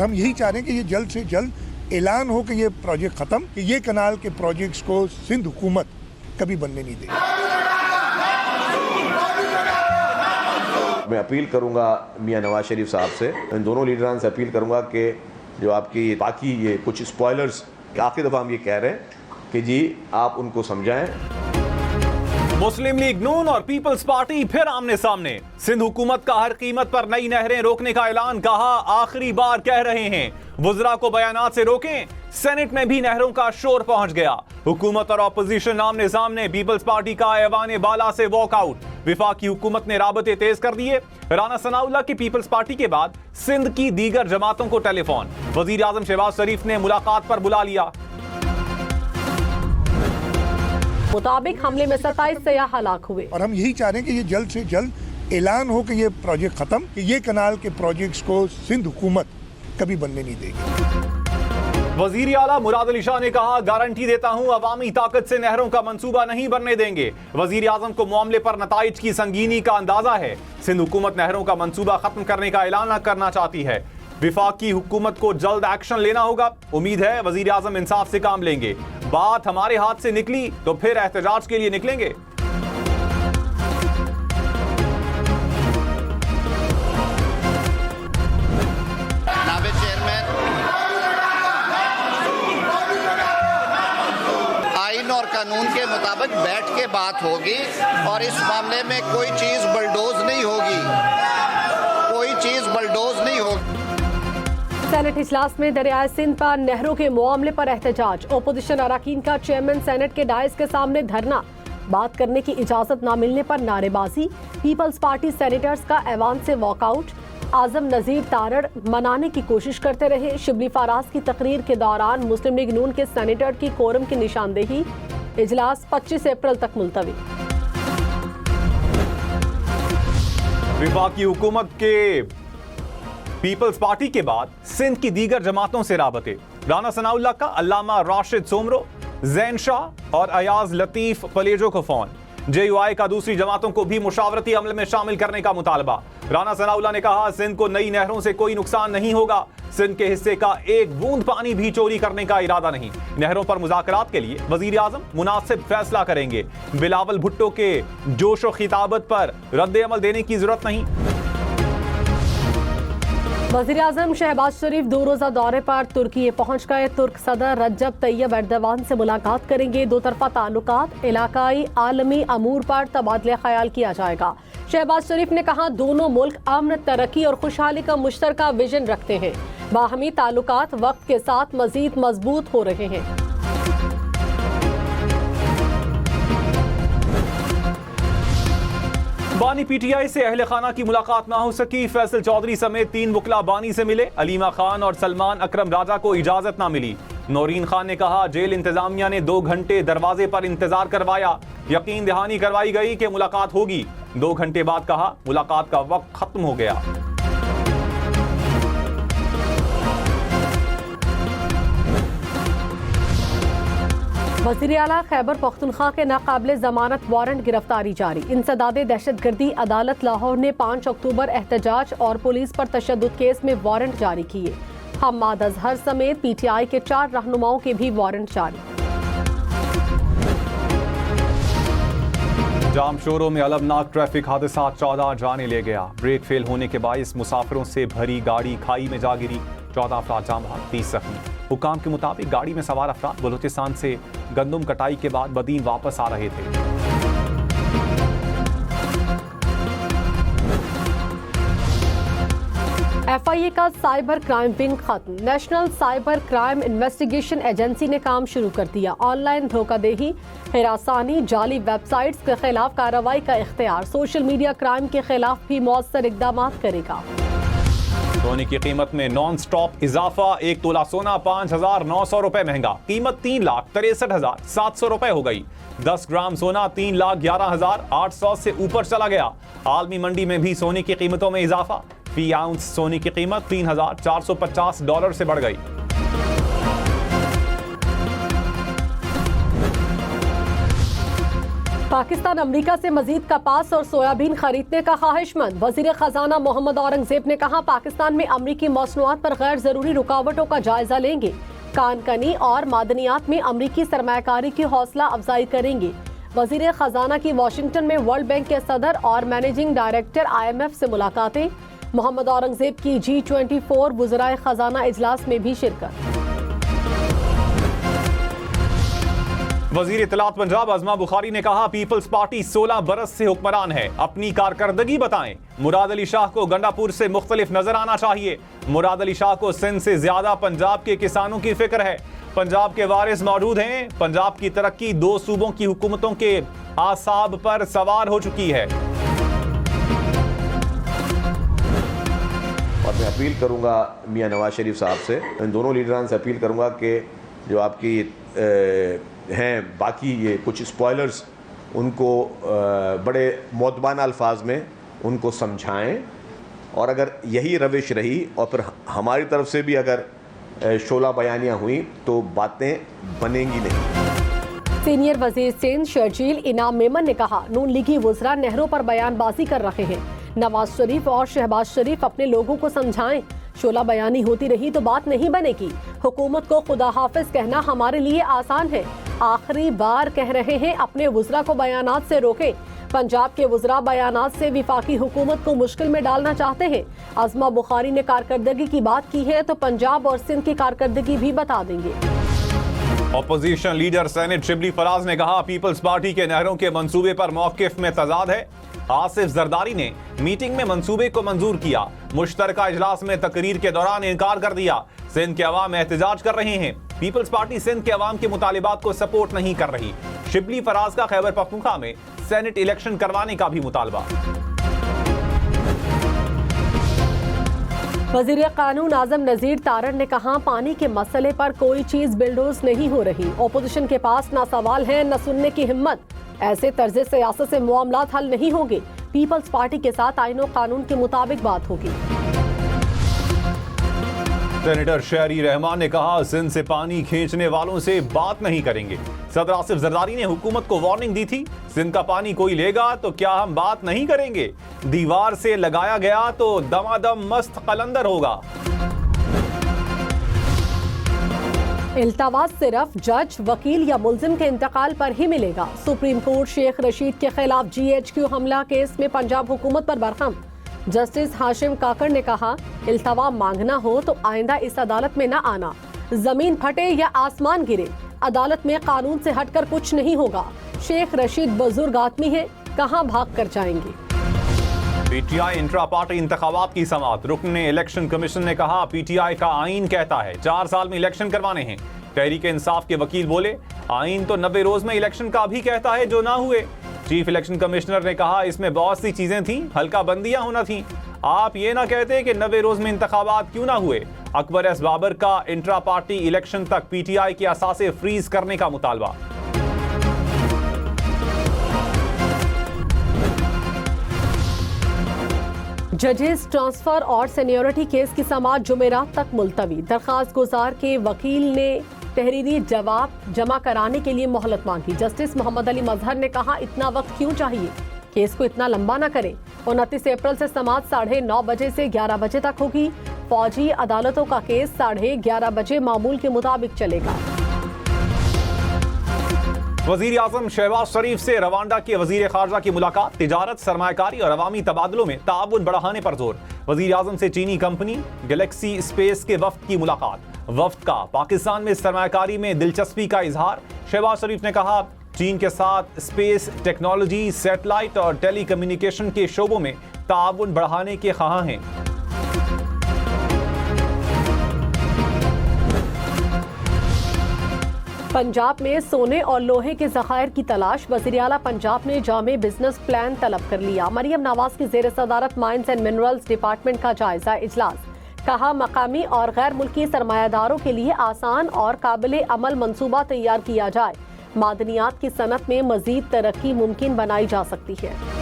हम यही चाह रहे हैं कि ये जल्द से जल्द ऐलान हो कि ये प्रोजेक्ट खत्म, कि ये कनाल के प्रोजेक्ट्स को सिंध हुकूमत कभी बनने नहीं देगी। मैं अपील करूंगा मियां नवाज शरीफ साहब से, इन दोनों लीडरान से अपील करूंगा कि जो आपकी बाकी ये कुछ स्पॉयलर्स, आखिरी दफ़ा हम ये कह रहे हैं कि जी आप उनको समझाएं। मुस्लिम लीग नून और पीपल्स पार्टी फिर आमने सामने। सिंध हुकूमत का हर कीमत पर नई नहरें रोकने का ऐलान, कहा आखिरी बार कह रहे हैं, वुज़रा को बयानात से रोकें। सेनेट में भी नहरों का शोर पहुंच गया। हुकूमत और ऑपोजिशन आमने सामने। पीपल्स पार्टी का ऐवान बाला से वॉकआउट। विफाकी हुकूमत ने राबते तेज कर दिए। राना सनाउल्लाह की पीपल्स पार्टी के बाद सिंध की दीगर जमातों को टेलीफोन। वजीर आजम शहबाज शरीफ ने मुलाकात पर बुला लिया। मुताबिक हमले में 27 सयाह हलाक हुए। और हम यही चाह रहे हैं कि ये जल्द से जल्द ऐलान हो कि ये प्रोजेक्ट खत्म, कि ये कनाल के प्रोजेक्ट्स को सिंध हुकूमत कभी बनने नहीं देगी। वजीर आला मुराद अली शाह ने कहा, गारंटी देता हूं अवामी ताकत से नहरों का मंसूबा नहीं बनने देंगे। वजीर आजम को मामले पर नताइज की संगीनी का अंदाजा है। सिंध हुकूमत नहरों का मंसूबा खत्म करने का ऐलान करना चाहती है। विफाकी हुकूमत को जल्द एक्शन लेना होगा। उम्मीद है वजीर आजम इंसाफ से काम लेंगे। बात हमारे हाथ से निकली तो फिर एहतजाज के लिए निकलेंगे। और कानून के मुताबिक बैठ के बात होगी और इस मामले में कोई चीज बलडोज नहीं होगी, कोई चीज बलडोज नहीं होगी। सेनेट इजलास में दरियाए सिंध पर नहरों के मामले पर एहतजाज। ओपोजिशन अराकीन का चेयरमैन सेनेट के डायस के सामने धरना। बात करने की इजाजत न मिलने पर नारेबाजी। पीपल्स पार्टी सेनेटर्स का ऐवान से वॉकआउट। आजम नजीर तारड़ मनाने की कोशिश करते रहे। शिबली फराज की तकरीर के दौरान मुस्लिम लीग नून के सेनेटर की कोरम की निशानदेही। इजलास 25 अप्रैल तक मुलतवी। विफाकी हुकूमत के पीपल्स पार्टी के बाद सिंध की दीगर जमातों से राबते। राना सनाउल्लाह का अल्लामा राशिद सोमरो, जैन शाह और अयाज लतीफ पलेजो को फोन। JUI का दूसरी जमातों को भी मुशावरती अमल में शामिल करने का मुतालबा। राना सनाउल्लाह ने कहा, सिंध को नई नहरों से कोई नुकसान नहीं होगा। सिंध के हिस्से का एक बूंद पानी भी चोरी करने का इरादा नहीं। नहरों पर मुज़ाकरात के लिए वजीर आजम मुनासिब फैसला करेंगे। बिलावल भुट्टो के जोश और खिताबत पर रद्द अमल देने की जरूरत नहीं। वज़ीर आज़म शहबाज शरीफ 2 रोज़ा दौरे पर तुर्की पहुंच गए। तुर्क सदर रज्जब तैयब एर्दोगान से मुलाकात करेंगे। दो तरफा ताल्लुकात, इलाकाई आलमी अमूर पर तबादला ख्याल किया जाएगा। शहबाज शरीफ ने कहा, दोनों मुल्क अमन, तरक्की और खुशहाली का मुश्तरका विजन रखते हैं। बाहमी ताल्लुकात वक्त के साथ मजीद मजबूत हो रहे हैं। बानी PTI से अहले खाना की मुलाकात ना हो सकी। फैसल चौधरी समेत 3 वकला बानी से मिले। अलीमा खान और सलमान अकरम राजा को इजाजत ना मिली। नौरीन खान ने कहा, जेल इंतजामिया ने 2 घंटे दरवाजे पर इंतजार करवाया। यकीन दहानी करवाई गई कि मुलाकात होगी। 2 घंटे बाद कहा मुलाकात का वक्त खत्म हो गया। वज़ीर आला खैबर पख्तूनख्वा के नाकाबिले जमानत वारंट गिरफ्तारी जारी। इंसदादे दहशतगर्दी अदालत लाहौर ने 5 अक्टूबर एहतजाज और पुलिस पर तशद्दुद केस में वारंट जारी किए। हम्माद अजहर समेत PTI के 4 रहनुमाओं के भी वारंट जारी। जाम शोरों में अलमनाक ट्रैफिक हादसा 14 जाने ले गया। ब्रेक फेल होने के बायस मुसाफिरों से भरी गाड़ी खाई में जा गिरी। 14 अफराद जाम बहक, 30 जख्मी। हुकाम के मुताबिक गाड़ी में सवार अफराद बलूचिस्तान से गंदम कटाई के बाद बदीन वापस आ रहे थे। FIA का साइबर क्राइम विंग खत्म। National cyber crime investigation agency ने काम शुरू कर दिया। ऑनलाइन धोखाधड़ी, हिरासानी, जाली वेबसाइट्स के खिलाफ कार्रवाई का इख्तियार। सोशल मीडिया क्राइम के खिलाफ भी मौसर इकदाम करेगा। सोने की कीमत में नॉन स्टॉप इजाफा। 1 तोला सोना 5,900 रुपए महंगा। कीमत 3,63,700 रुपए हो गई। 10 ग्राम सोना 3,11,800 से ऊपर चला गया। आलमी मंडी में भी सोने की कीमतों में इजाफा। फी आउंस सोने की कीमत $3,450 से बढ़ गई। पाकिस्तान अमेरिका से मजीद कपास और सोयाबीन खरीदने का ख्वाहिशमंद। वजीर खजाना मोहम्मद औरंगजेब ने कहा, पाकिस्तान में अमरीकी मसनूआत पर गैर जरूरी रुकावटों का जायजा लेंगे। कानकनी और मादनियात में अमरीकी सरमायाकारी की हौसला अफजाई करेंगे। वजीर खजाना की वाशिंगटन में वर्ल्ड बैंक के सदर और मैनेजिंग डायरेक्टर IMF से मुलाकातें। मोहम्मद औरंगजेब की G24 वज़राए खजाना इजलास में भी शिरकत। वजीर इत्तलात पंजाब अज़मा बुखारी ने कहा, पीपल्स पार्टी 16 बरस से हुक्मरान है, अपनी कारकर्दगी बताएं। मुराद अली शाह को गंडापुर से मुख्तलिफ नजर आना चाहिए। मुराद अली शाह को सिंध से ज्यादा पंजाब के किसानों की फिक्र है। पंजाब के वारिस मौजूद हैं। पंजाब की तरक्की 2 सूबों की हुकूमतों के आसाब पर सवार हो चुकी है। और मैं अपील करूंगा मियां नवाज शरीफ साहब से, इन दोनों लीडरान से अपील करूंगा कि जो आपकी हैं बाकी ये कुछ स्पॉयलर्स, उनको बड़े मौदबाना अल्फाज में उनको समझाएं। और अगर यही रविश रही और फिर हमारी तरफ से भी अगर शोला बयानियाँ हुई तो बातें बनेंगी नहीं। सीनियर वजीर सिंध शर्जील इनाम मेमन ने कहा, नून लीगी वज़रा नहरों पर बयानबाजी कर रहे हैं। नवाज शरीफ और शहबाज शरीफ अपने लोगों को समझाएं। शोला बयानी होती रही तो बात नहीं बनेगी। हुकूमत को खुदा हाफिज कहना हमारे लिए आसान है। आखिरी बार कह रहे हैं, अपने वज़रा को बयानात से रोकें। पंजाब के वज़रा बयानात से विफाकी हुकूमत को मुश्किल में डालना चाहते हैं। अज़मा बुखारी ने कारकर्दगी की बात की है तो पंजाब और सिंध की कारकर्दगी भी बता देंगे। Opposition leader senate Shibli Faraz ने कहा, पीपल्स पार्टी के नहरों के मंसूबे पर मौकिफ में तजाद है। आसिफ जरदारी ने मीटिंग में मंसूबे को मंजूर किया, मुश्तरका इजलास में तकरीर के दौरान इनकार कर दिया। सिंध के अवाम एहतजाज कर रहे हैं। पीपल्स पार्टी सिंध के अवाम के मुतालिबात को सपोर्ट नहीं कर रही। शिबली फराज का खैबर पख्तूनख्वा में सेनेट इलेक्शन करवाने का भी मुतालबा। वजीर कानून आजम नजीर तारड़ ने कहा, पानी के मसले पर कोई चीज बिल्डोज नहीं हो रही। ओपोजिशन के पास ना सवाल है न सुनने की हिम्मत। ऐसे तर्ज सियासत से मामलात हल नहीं होंगे। पीपल्स पार्टी के साथ आईन और कानून के मुताबिक बात होगी। सेनेटर शहरी रहमान ने कहा, सिंध से पानी खींचने वालों से बात नहीं करेंगे। सदर आसिफ जरदारी ने हुकूमत को वार्निंग दी थी, सिंध का पानी कोई लेगा तो क्या हम बात नहीं करेंगे? दीवार से लगाया गया तो दमादम मस्त कलंदर होगा। इल्तवास सिर्फ जज, वकील या मुल्जिम के इंतकाल पर ही मिलेगा। सुप्रीम कोर्ट शेख रशीद के खिलाफ GHQ हमला केस में पंजाब हुकूमत पर बरहम। जस्टिस हाशिम काकड़ ने कहा, इल्तवा मांगना हो तो आइंदा इस अदालत में न आना। जमीन फटे या आसमान गिरे, अदालत में कानून से हटकर कुछ नहीं होगा। शेख रशीद बुजुर्ग आदमी है, कहां भाग कर जाएंगे। PTI इंट्रा पार्टी इंतखाबात की समाअत। रुकन इलेक्शन कमीशन ने कहा, PTI का आइन कहता है 4 साल में इलेक्शन करवाने हैं। तहरीक इंसाफ के वकील बोले, आइन तो 90 रोज में इलेक्शन का भी कहता है जो ना हुए। चीफ इलेक्शन कमिश्नर ने कहा, इसमें बहुत सी चीजें थी, हल्का बंदियां होना थी। आप ये ना कहते कि 90 रोज में इंतखाबात क्यों ना हुए। अकबर एस बाबर का इंट्रा पार्टी इलेक्शन तक PTI के असासे फ्रीज करने का मुतालबा। जजेस ट्रांसफर और सीनियरिटी केस की समाअत जुमेरात तक मुलतवी। दरखास्त गुजार के वकील ने तहरीरी जवाब जमा कराने के लिए मोहलत मांगी। जस्टिस मोहम्मद अली मजहर ने कहा, इतना वक्त क्यों चाहिए, केस को इतना लंबा ना करें। 29 अप्रैल से समाअत 9:30 बजे से 11 बजे तक होगी। फौजी अदालतों का केस 11:30 बजे मामूल के मुताबिक चलेगा। वजीर आजम शहबाज शरीफ से रवांडा के वजीर खारजा की मुलाकात। तिजारत, सरमायाकारी और अवामी तबादलों में ताउन बढ़ाने पर जोर। वजीर आजम से चीनी कंपनी गैलेक्सी स्पेस के वफ्द की मुलाकात। वफ्द का पाकिस्तान में सरमायाकारी में दिलचस्पी का इजहार। शहबाज शरीफ ने कहा, चीन के साथ स्पेस टेक्नोलॉजी, सैटेलाइट और टेली कम्युनिकेशन के शोबों में ताउन बढ़ाने के ख्वाह हैं। पंजाब में सोने और लोहे के ज़खायर की तलाश। वज़ीर आला पंजाब ने जामे बिजनेस प्लान तलब कर लिया। मरियम नवाज की ज़ेर सदारत माइंस एंड मिनरल्स डिपार्टमेंट का जायजा इजलास। कहा, मकामी और गैर मुल्की सरमायादारों के लिए आसान और काबिल अमल मंसूबा तैयार किया जाए। मादनियात की सनत में मजीद तरक्की मुमकिन बनाई जा सकती है।